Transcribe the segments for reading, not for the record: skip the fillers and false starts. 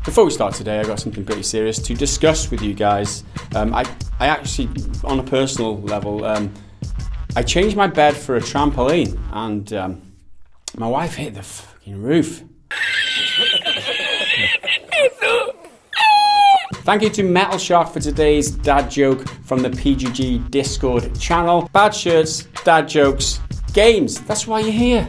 Before we start today, I got something pretty serious to discuss with you guys. I actually, on a personal level, I changed my bed for a trampoline, and my wife hit the fucking roof. Thank you to Metal Shark for today's dad joke from the PGG Discord channel. Bad shirts, dad jokes, games, that's why you're here.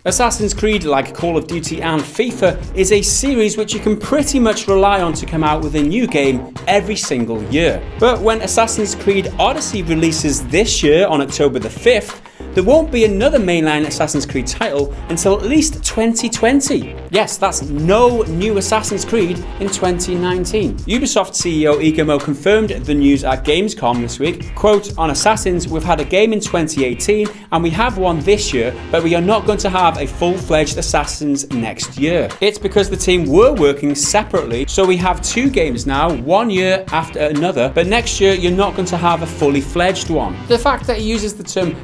Assassin's Creed, like Call of Duty and FIFA, is a series which you can pretty much rely on to come out with a new game every single year. But when Assassin's Creed Odyssey releases this year on October the 5th, there won't be another mainline Assassin's Creed title until at least 2020. Yes, that's no new Assassin's Creed in 2019. Ubisoft CEO Yves Guillemot confirmed the news at Gamescom this week. Quote, on Assassins, we've had a game in 2018 and we have one this year, but we are not going to have a full-fledged Assassins next year. It's because the team were working separately, so we have two games now, one year after another, but next year you're not going to have a fully fledged one. The fact that he uses the term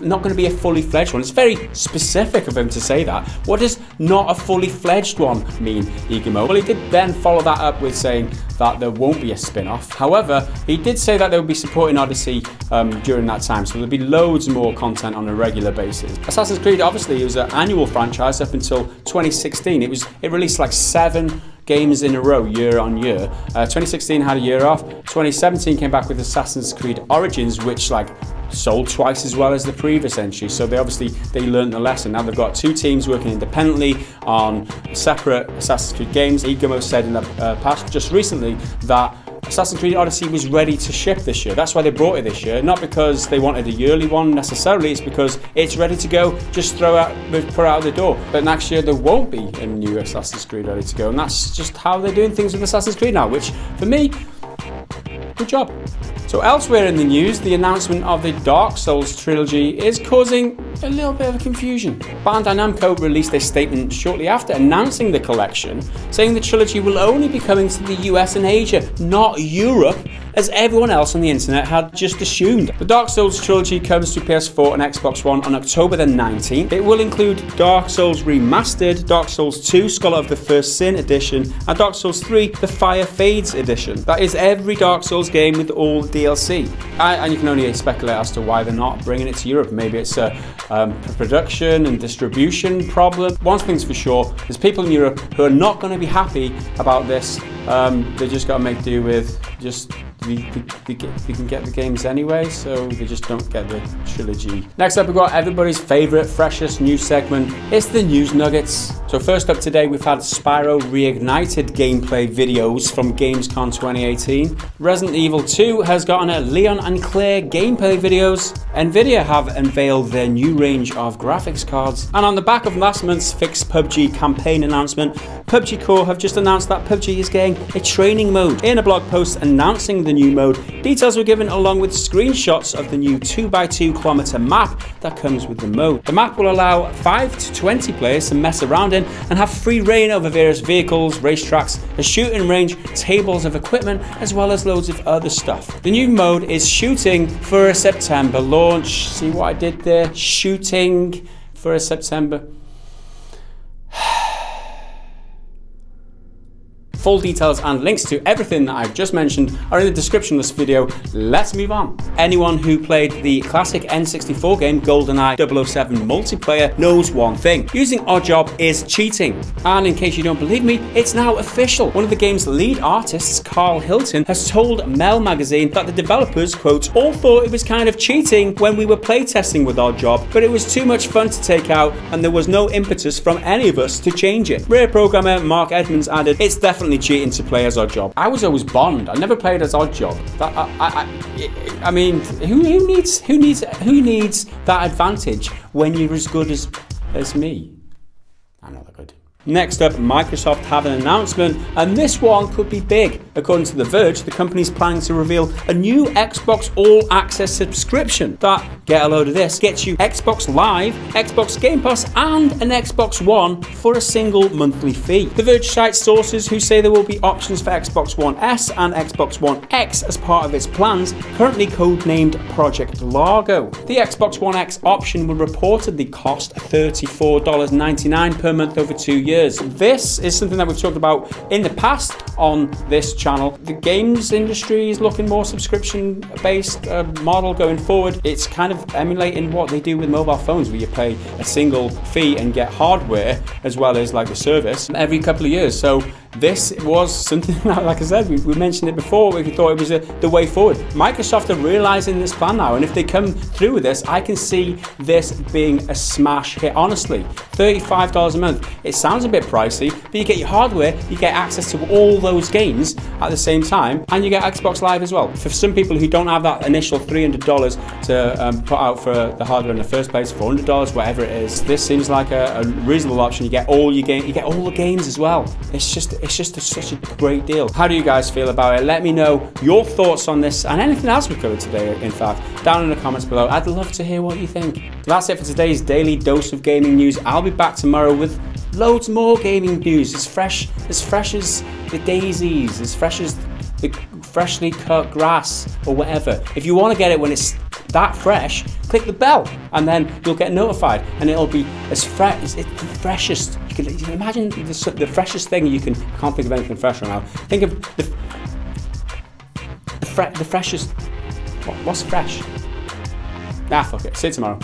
not going to be a fully fledged one, it's very specific of him to say that. What does not a fully fledged one mean, Yves Guillemot? Well, he did then follow that up with saying that there won't be a spin-off. However, he did say that they would be supporting Odyssey during that time, so there'll be loads more content on a regular basis. Assassin's Creed, obviously, it was an annual franchise up until 2016. It released like 7 games in a row, year on year. 2016 had a year off. 2017 came back with Assassin's Creed Origins, which sold twice as well as the previous entry. So they learned the lesson. Now they've got 2 teams working independently on separate Assassin's Creed games. Yves Guillemot said in the past, just recently, that Assassin's Creed Odyssey was ready to ship this year. That's why they brought it this year. Not because they wanted a yearly one necessarily, it's because it's ready to go, just put out the door. But next year there won't be a new Assassin's Creed ready to go, and that's just how they're doing things with Assassin's Creed now, which for me, good job. So elsewhere in the news, the announcement of the Dark Souls Trilogy is causing a little bit of confusion. Bandai Namco released a statement shortly after announcing the collection, saying the trilogy will only be coming to the US and Asia, not Europe, as everyone else on the internet had just assumed. The Dark Souls Trilogy comes to PS4 and Xbox One on October the 19th. It will include Dark Souls Remastered, Dark Souls 2 Scholar of the First Sin Edition, and Dark Souls 3 The Fire Fades Edition. That is every Dark Souls game with all DLC. And you can only speculate as to why they're not bringing it to Europe. Maybe it's a production and distribution problem. One thing's for sure, there's people in Europe who are not going to be happy about this. They just got to make do with just we can get the games anyway, so they just don't get the trilogy. Next up, we've got everybody's favourite, freshest news segment. It's the news nuggets. So first up today, we've had Spyro Reignited gameplay videos from Gamescom 2018. Resident Evil 2 has gotten a Leon and Claire gameplay videos. Nvidia have unveiled their new range of graphics cards. And on the back of last month's fixed PUBG campaign announcement, PUBG Core have just announced that PUBG is getting a training mode. In a blog post announcing the new mode, details were given along with screenshots of the new 2x2 kilometer map that comes with the mode. The map will allow 5 to 20 players to mess around in and have free reign over various vehicles, racetracks, a shooting range, tables of equipment, as well as loads of other stuff. The new mode is shooting for a September launch. See what I did there? Shooting for a September. Full details and links to everything that I've just mentioned are in the description of this video. Let's move on. Anyone who played the classic N64 game GoldenEye 007 multiplayer knows one thing. Using Oddjob is cheating. And in case you don't believe me, it's now official. One of the game's lead artists, Carl Hilton, has told Mel magazine that the developers, quote, all thought it was kind of cheating when we were playtesting with Oddjob, but it was too much fun to take out and there was no impetus from any of us to change it. Rare programmer Mark Edmonds added, it's definitely cheating to play as Oddjob. I was always Bond. I never played as Oddjob. I mean, who needs that advantage when you're as good as me? I'm not that good. Next up, Microsoft have an announcement, and this one could be big. According to The Verge, the company's planning to reveal a new Xbox All Access subscription that, get a load of this, gets you Xbox Live, Xbox Game Pass, and an Xbox One for a single monthly fee. The Verge cites sources who say there will be options for Xbox One S and Xbox One X as part of its plans, currently codenamed Project Largo. The Xbox One X option will reportedly cost $34.99 per month over 2 years. years. This is something that we've talked about in the past on this channel. The games industry is looking more subscription-based model going forward. It's kind of emulating what they do with mobile phones, where you pay a single fee and get hardware as well as like the service every couple of years. So this was something that, like I said, we mentioned it before, we thought it was the way forward. Microsoft are realizing this plan now, and if they come through with this, I can see this being a smash hit. Honestly, $35 a month. It sounds a bit pricey, but you get your hardware, you get access to all those games at the same time, and you get Xbox Live as well. For some people who don't have that initial $300 to put out for the hardware in the first place, $400, whatever it is, this seems like a reasonable option. You get all your game, you get all the games as well. It's just such a great deal. How do you guys feel about it? Let me know your thoughts on this and anything else we covered today, in fact, down in the comments below. I'd love to hear what you think. So that's it for today's daily dose of gaming news. I'll be back tomorrow with loads more gaming news, as fresh as the daisies, as fresh as the freshly cut grass or whatever. If you want to get it when it's that fresh, click the bell and then you'll get notified, and it'll be as fresh as it's the freshest. You can imagine the freshest thing you can. I can't think of anything fresh right now. Think of the freshest. What's fresh? Fuck it. See you tomorrow.